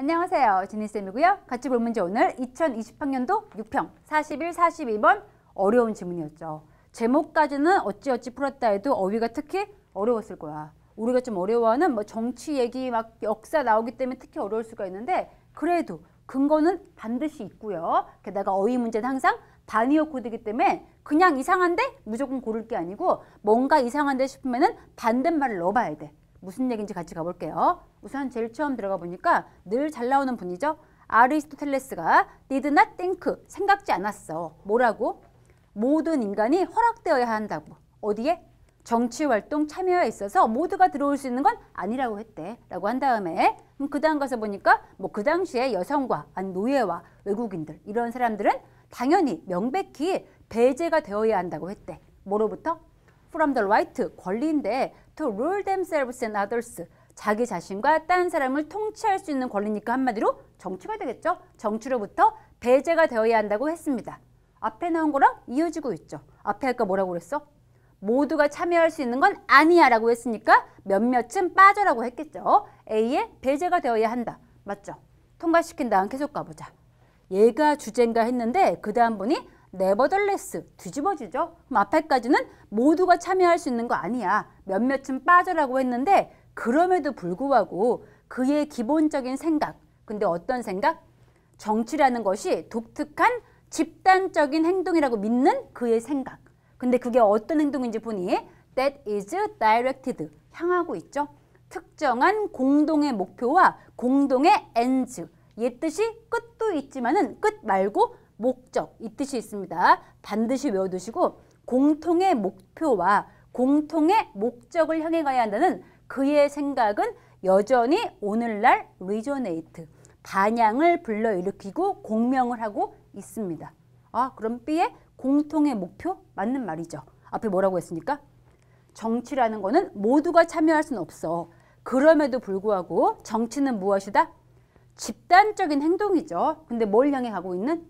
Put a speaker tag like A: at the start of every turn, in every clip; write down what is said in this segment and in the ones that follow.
A: 안녕하세요. 지니쌤이고요. 같이 볼 문제 오늘 2020학년도 6평 41, 42번 어려운 지문이었죠. 제목까지는 어찌어찌 풀었다 해도 어휘가 특히 어려웠을 거야. 우리가 좀 어려워하는 뭐 정치 얘기 막 역사 나오기 때문에 특히 어려울 수가 있는데 그래도 근거는 반드시 있고요. 게다가 어휘 문제는 항상 단위어 코드이기 때문에 그냥 이상한데 무조건 고를 게 아니고 뭔가 이상한데 싶으면은 반대말을 넣어봐야 돼. 무슨 얘기인지 같이 가볼게요. 우선 제일 처음 들어가 보니까 늘 잘 나오는 분이죠. 아리스토텔레스가 did not think, 생각지 않았어. 뭐라고? 모든 인간이 허락되어야 한다고. 어디에? 정치활동 참여에 있어서 모두가 들어올 수 있는 건 아니라고 했대. 라고 한 다음에 그 다음 가서 보니까 뭐 그 당시에 여성과 아니 노예와 외국인들 이런 사람들은 당연히 명백히 배제가 되어야 한다고 했대. 뭐로부터? From the right, 권리인데 to rule themselves and others, 자기 자신과 딴 사람을 통치할 수 있는 권리니까 한마디로 정치가 되겠죠. 정치로부터 배제가 되어야 한다고 했습니다. 앞에 나온 거랑 이어지고 있죠. 앞에 아까 뭐라고 그랬어? 모두가 참여할 수 있는 건 아니야 라고 했으니까 몇몇은 빠져라고 했겠죠. A에 배제가 되어야 한다. 맞죠? 통과시킨 다음 계속 가보자. 얘가 주제인가 했는데 그 다음 분이 nevertheless, 뒤집어지죠. 그럼 앞에까지는 모두가 참여할 수 있는 거 아니야. 몇몇은 빠져라고 했는데 그럼에도 불구하고 그의 기본적인 생각. 근데 어떤 생각? 정치라는 것이 독특한 집단적인 행동이라고 믿는 그의 생각. 근데 그게 어떤 행동인지 보니 that is directed, 향하고 있죠. 특정한 공동의 목표와 공동의 ends, 얘 뜻이 끝도 있지만은 끝 말고 목적, 이 뜻이 있습니다. 반드시 외워두시고 공통의 목표와 공통의 목적을 향해 가야 한다는 그의 생각은 여전히 오늘날 resonate, 반향을 불러일으키고 공명을 하고 있습니다. 아, 그럼 B의 공통의 목표? 맞는 말이죠. 앞에 뭐라고 했습니까? 정치라는 거는 모두가 참여할 수는 없어. 그럼에도 불구하고 정치는 무엇이다? 집단적인 행동이죠. 근데 뭘 향해 가고 있는?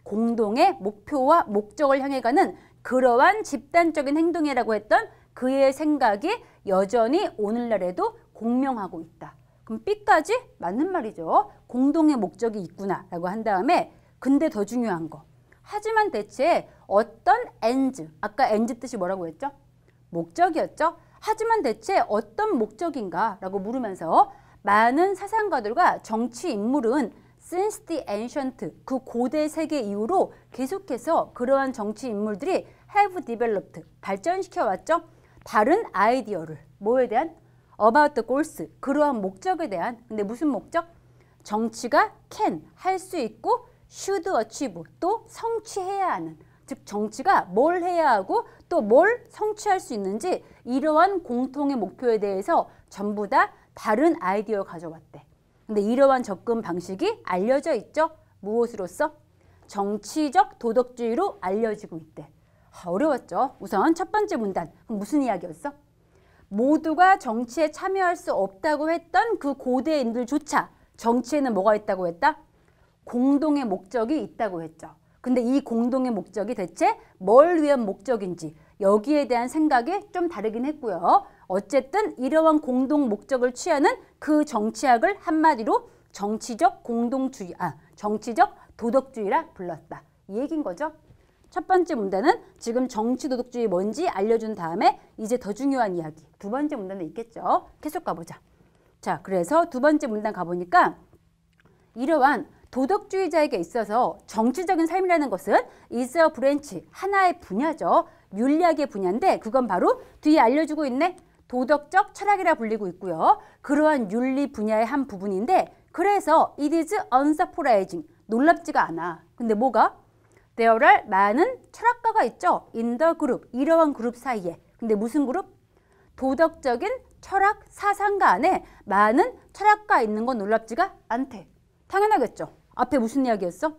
A: 공동의 목표와 목적을 향해 가는 그러한 집단적인 행동이라고 했던 그의 생각이 여전히 오늘날에도 공명하고 있다. 그럼 B까지 맞는 말이죠. 공동의 목적이 있구나 라고 한 다음에 근데 더 중요한 거. 하지만 대체 어떤 ends, 아까 ends 뜻이 뭐라고 했죠? 목적이었죠. 하지만 대체 어떤 목적인가 라고 물으면서 많은 사상가들과 정치 인물은 since the ancient, 그 고대 세계 이후로 계속해서 그러한 정치 인물들이 have developed, 발전시켜왔죠. 다른 아이디어를, 뭐에 대한? about the goals, 그러한 목적에 대한. 근데 무슨 목적? 정치가 can, 할 수 있고 should achieve, 또 성취해야 하는. 즉 정치가 뭘 해야 하고 또 뭘 성취할 수 있는지 이러한 공통의 목표에 대해서 전부 다 다른 아이디어를 가져왔대. 근데 이러한 접근 방식이 알려져 있죠. 무엇으로써? 정치적 도덕주의로 알려지고 있대. 어려웠죠. 우선 첫 번째 문단. 그럼 무슨 이야기였어? 모두가 정치에 참여할 수 없다고 했던 그 고대인들조차 정치에는 뭐가 있다고 했다? 공동의 목적이 있다고 했죠. 근데 이 공동의 목적이 대체 뭘 위한 목적인지 여기에 대한 생각이 좀 다르긴 했고요. 어쨌든 이러한 공동 목적을 취하는 그 정치학을 한마디로 정치적 공동주의, 정치적 도덕주의라 불렀다. 이 얘기인 거죠. 첫 번째 문단은 지금 정치 도덕주의 뭔지 알려준 다음에 이제 더 중요한 이야기. 두 번째 문단은 있겠죠. 계속 가보자. 자, 그래서 두 번째 문단 가보니까 이러한 도덕주의자에게 있어서 정치적인 삶이라는 것은 is a branch, 하나의 분야죠. 윤리학의 분야인데 그건 바로 뒤에 알려주고 있네. 도덕적 철학이라 불리고 있고요. 그러한 윤리 분야의 한 부분인데 그래서 it is unsurprising, 놀랍지가 않아. 근데 뭐가? There are 많은 철학가가 있죠. in the group, 이러한 그룹 사이에. 근데 무슨 그룹? 도덕적인 철학 사상가 안에 많은 철학가 있는 건 놀랍지가 않대. 당연하겠죠. 앞에 무슨 이야기였어?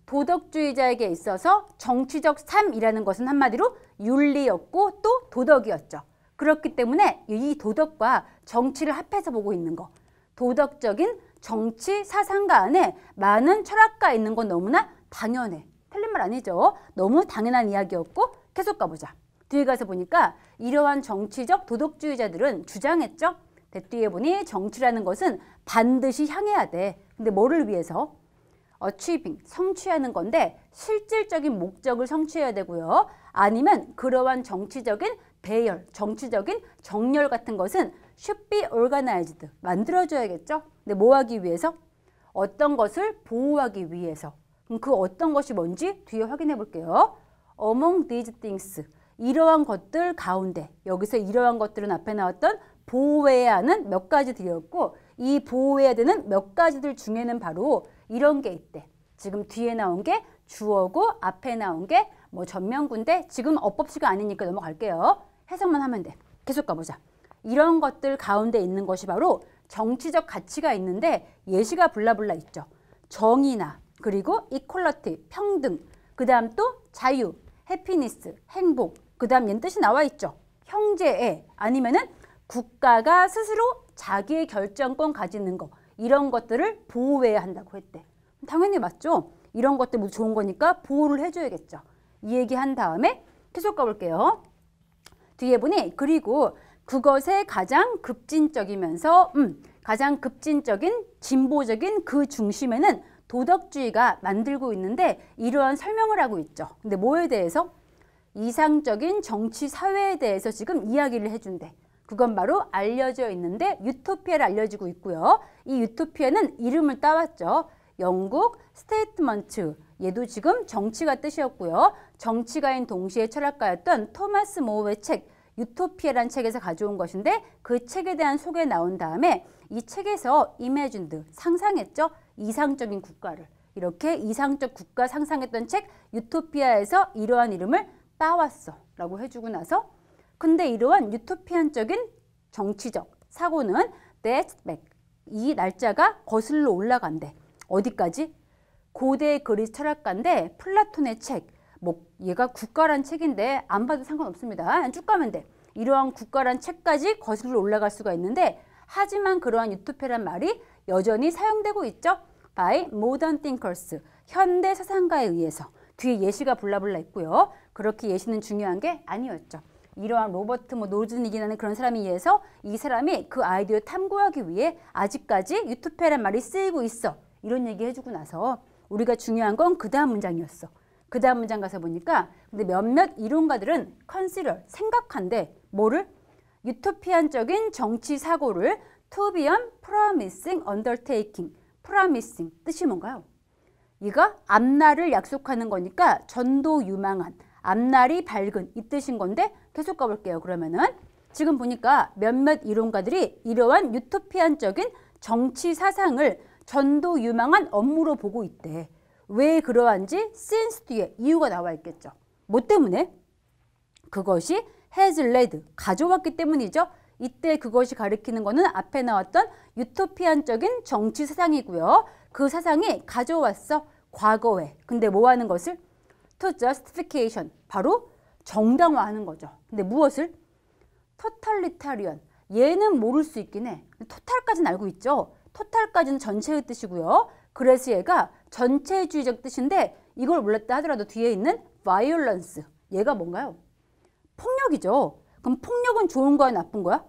A: 도덕주의자에게 있어서 정치적 삶이라는 것은 한마디로 윤리였고 또 도덕이었죠. 그렇기 때문에 이 도덕과 정치를 합해서 보고 있는 거. 도덕적인 정치 사상가 안에 많은 철학가 있는 건 너무나 당연해. 틀린 말 아니죠. 너무 당연한 이야기였고 계속 가보자. 뒤에 가서 보니까 이러한 정치적 도덕주의자들은 주장했죠. 뒤에 보니 정치라는 것은 반드시 향해야 돼. 근데 뭐를 위해서? achieving, 성취하는 건데 실질적인 목적을 성취해야 되고요. 아니면 그러한 정치적인 배열, 정치적인 정렬 같은 것은 should be organized, 만들어줘야겠죠. 근데 뭐 하기 위해서? 어떤 것을 보호하기 위해서. 그럼 그 어떤 것이 뭔지 뒤에 확인해 볼게요. Among these things, 이러한 것들 가운데, 여기서 이러한 것들은 앞에 나왔던 보호해야 하는 몇 가지들이었고 이 보호해야 되는 몇 가지들 중에는 바로 이런 게 있대. 지금 뒤에 나온 게 주어고 앞에 나온 게 뭐 전면구인데 지금 어법시가 아니니까 넘어갈게요. 해석만 하면 돼. 계속 가보자. 이런 것들 가운데 있는 것이 바로 정치적 가치가 있는데 예시가 블라블라 있죠. 정의나 그리고 equality, 평등, 그 다음 또 자유, 해피니스, 행복, 그 다음 얘는 뜻이 나와 있죠. 형제애, 아니면은 국가가 스스로 자기의 결정권 가지는 거, 이런 것들을 보호해야 한다고 했대. 당연히 맞죠. 이런 것들 모두 좋은 거니까 보호를 해줘야겠죠. 이 얘기한 다음에 계속 가볼게요. 뒤에 보니 그리고 그것의 가장 급진적이면서 가장 급진적인 진보적인 그 중심에는 도덕주의가 만들고 있는데 이러한 설명을 하고 있죠. 근데 뭐에 대해서? 이상적인 정치 사회에 대해서 지금 이야기를 해준대. 그건 바로 알려져 있는데 유토피아를 알려지고 있고요. 이 유토피아는 이름을 따왔죠. 영국 스테이트먼트, 얘도 지금 정치가 뜻이었고요. 정치가인 동시에 철학가였던 토마스 모어의 책 유토피아라는 책에서 가져온 것인데 그 책에 대한 소개 나온 다음에 이 책에서 이매진드, 상상했죠. 이상적인 국가를. 이렇게 이상적 국가 상상했던 책 유토피아에서 이러한 이름을 따왔어 라고 해주고 나서 근데 이러한 유토피안적인 정치적 사고는 dates back, 이 날짜가 거슬러 올라간대. 어디까지? 고대 그리스 철학가인데 플라톤의 책, 뭐 얘가 국가란 책인데 안 봐도 상관없습니다. 쭉 가면 돼. 이러한 국가란 책까지 거슬러 올라갈 수가 있는데 하지만 그러한 유토피아란 말이 여전히 사용되고 있죠. by modern thinkers, 현대 사상가에 의해서. 뒤에 예시가 블라블라 있고요. 그렇게 예시는 중요한 게 아니었죠. 이러한 로버트 노즈닉이라는 그런 사람에 의해서 이 사람이 그 아이디어를 탐구하기 위해 아직까지 유토피아란 말이 쓰이고 있어. 이런 얘기 해주고 나서 우리가 중요한 건 그 다음 문장이었어. 그 다음 문장 가서 보니까 근데 몇몇 이론가들은 consider, 생각한데 뭐를? 유토피안적인 정치 사고를 to be an promising undertaking. promising 뜻이 뭔가요? 이가 앞날을 약속하는 거니까 전도 유망한, 앞날이 밝은 이 뜻인 건데 계속 가볼게요. 그러면은 지금 보니까 몇몇 이론가들이 이러한 유토피안적인 정치 사상을 전도 유망한 업무로 보고 있대. 왜 그러한지 since 뒤에 이유가 나와 있겠죠. 뭐 때문에? 그것이 has led, 가져왔기 때문이죠. 이때 그것이 가리키는 거는 앞에 나왔던 유토피안적인 정치 사상이고요. 그 사상이 가져왔어. 과거에. 근데 뭐 하는 것을? to justification, 바로 정당화하는 거죠. 근데 무엇을? totalitarian, 얘는 모를 수 있긴 해. 토탈까지는 알고 있죠. 토탈까지는 전체의 뜻이고요. 그래서 얘가 전체주의적 뜻인데 이걸 몰랐다 하더라도 뒤에 있는 violence, 얘가 뭔가요? 폭력이죠. 그럼 폭력은 좋은 거야, 나쁜 거야?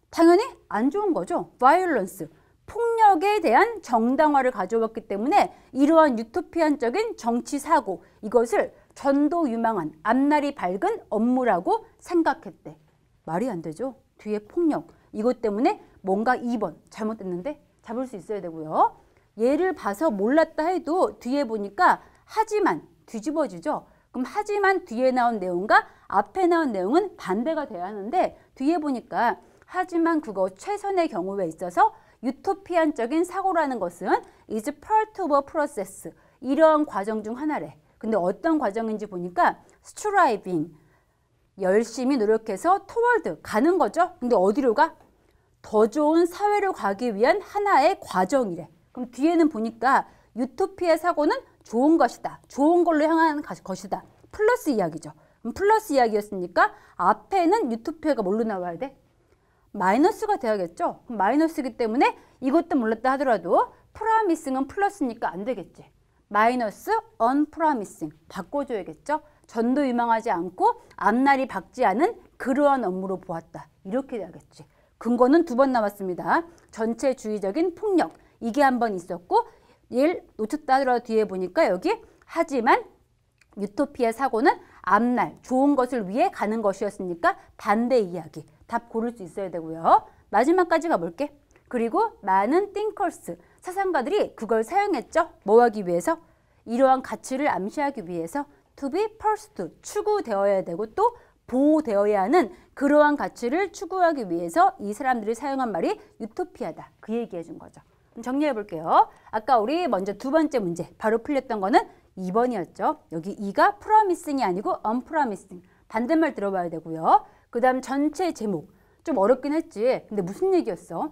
A: 당연히 안 좋은 거죠. violence, 폭력에 대한 정당화를 가져왔기 때문에 이러한 유토피안적인 정치 사고, 이것을 전도 유망한, 앞날이 밝은 업무라고 생각했대. 말이 안 되죠. 뒤에 폭력, 이것 때문에 뭔가 2번 잘못됐는데 잡을 수 있어야 되고요. 예를 봐서 몰랐다 해도 뒤에 보니까 하지만 뒤집어지죠. 그럼 하지만 뒤에 나온 내용과 앞에 나온 내용은 반대가 돼야 하는데 뒤에 보니까 하지만 그거 최선의 경우에 있어서 유토피안적인 사고라는 것은 is part of a process, 이러한 과정 중 하나래. 근데 어떤 과정인지 보니까 striving, 열심히 노력해서 toward, 가는 거죠. 근데 어디로 가? 더 좋은 사회로 가기 위한 하나의 과정이래. 그럼 뒤에는 보니까 유토피아 사고는 좋은 것이다. 좋은 걸로 향하는 것이다. 플러스 이야기죠. 그럼 플러스 이야기였으니까 앞에는 유토피아가 뭘로 나와야 돼? 마이너스가 돼야겠죠. 그럼 마이너스이기 때문에 이것도 몰랐다 하더라도 promising은 플러스니까 안 되겠지. 마이너스 unpromising 바꿔줘야겠죠. 전도 유망하지 않고 앞날이 밝지 않은 그러한 업무로 보았다. 이렇게 돼야겠지. 근거는 2번 나왔습니다. 전체주의적인 폭력. 이게 한 번 있었고 얘를 놓쳤다 하더라도 뒤에 보니까 여기 하지만 유토피아 사고는 앞날 좋은 것을 위해 가는 것이었으니까 반대 이야기. 답 고를 수 있어야 되고요. 마지막까지 가볼게. 그리고 많은 thinkers, 사상가들이 그걸 사용했죠. 뭐 하기 위해서? 이러한 가치를 암시하기 위해서 to be pursued, 추구되어야 되고 또 보호되어야 하는 그러한 가치를 추구하기 위해서 이 사람들이 사용한 말이 유토피아다. 그 얘기해 준 거죠. 정리해 볼게요. 아까 우리 먼저 2번째 문제 바로 풀렸던 거는 2번이었죠. 여기 2가 promising이 아니고 unpromising. 반대말 들어봐야 되고요. 그 다음 전체 제목. 좀 어렵긴 했지. 근데 무슨 얘기였어?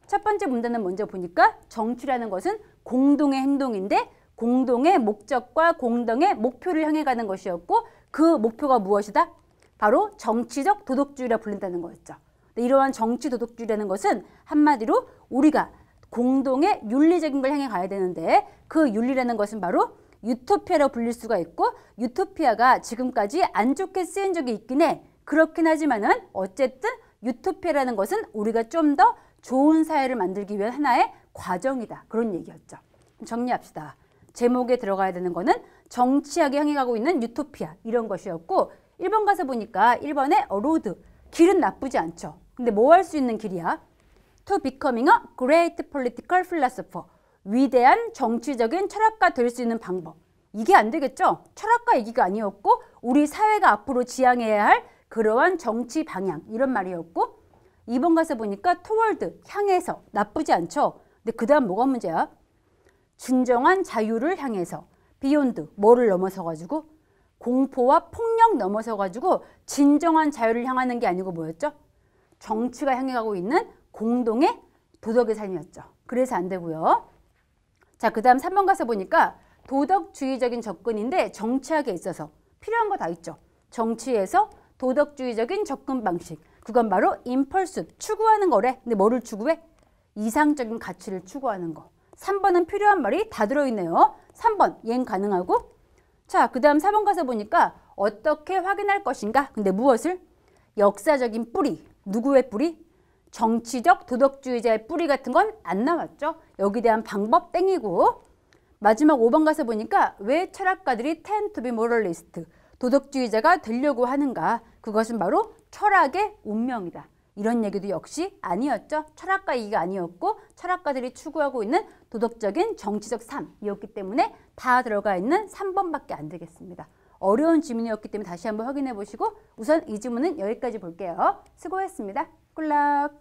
A: 첫 번째 문제는 먼저 보니까 정치라는 것은 공동의 행동인데 공동의 목적과 공동의 목표를 향해 가는 것이었고 그 목표가 무엇이다? 바로 정치적 도덕주의라 불린다는 거였죠. 이러한 정치 도덕주의라는 것은 한마디로 우리가 공동의 윤리적인 걸 향해 가야 되는데 그 윤리라는 것은 바로 유토피아라고 불릴 수가 있고 유토피아가 지금까지 안 좋게 쓰인 적이 있긴 해. 그렇긴 하지만은 어쨌든 유토피아라는 것은 우리가 좀 더 좋은 사회를 만들기 위한 하나의 과정이다. 그런 얘기였죠. 정리합시다. 제목에 들어가야 되는 거는 정치하게 향해 가고 있는 유토피아 이런 것이었고 1번 가서 보니까 1번에 road, 길은 나쁘지 않죠. 근데 뭐 할 수 있는 길이야? To becoming a great political philosopher, 위대한 정치적인 철학가 될 수 있는 방법. 이게 안 되겠죠? 철학가 얘기가 아니었고 우리 사회가 앞으로 지향해야 할 그러한 정치 방향 이런 말이었고 2번 가서 보니까 toward, 향해서 나쁘지 않죠? 근데 그 다음 뭐가 문제야? 진정한 자유를 향해서 beyond, 뭐를 넘어서 가지고 공포와 폭력 넘어서 가지고 진정한 자유를 향하는 게 아니고 뭐였죠? 정치가 향해 가고 있는 공동의 도덕의 삶이었죠. 그래서 안 되고요. 자, 그 다음 3번 가서 보니까 도덕주의적인 접근인데 정치학에 있어서 필요한 거 다 있죠. 정치에서 도덕주의적인 접근 방식. 그건 바로 impulse, 추구하는 거래. 근데 뭐를 추구해? 이상적인 가치를 추구하는 거. 3번은 필요한 말이 다 들어있네요. 3번, 얘는 가능하고. 자, 그 다음 4번 가서 보니까 어떻게 확인할 것인가? 근데 무엇을? 역사적인 뿌리. 누구의 뿌리? 정치적 도덕주의자의 뿌리 같은 건 안 나왔죠. 여기에 대한 방법 땡이고. 마지막 5번 가서 보니까 왜 철학가들이 tend to be moralist, 도덕주의자가 되려고 하는가? 그것은 바로 철학의 운명이다. 이런 얘기도 역시 아니었죠. 철학가 얘기가 아니었고 철학가들이 추구하고 있는 도덕적인 정치적 삶이었기 때문에 다 들어가 있는 3번밖에 안 되겠습니다. 어려운 지문이었기 때문에 다시 한번 확인해 보시고 우선 이 지문은 여기까지 볼게요. 수고했습니다. 굿락!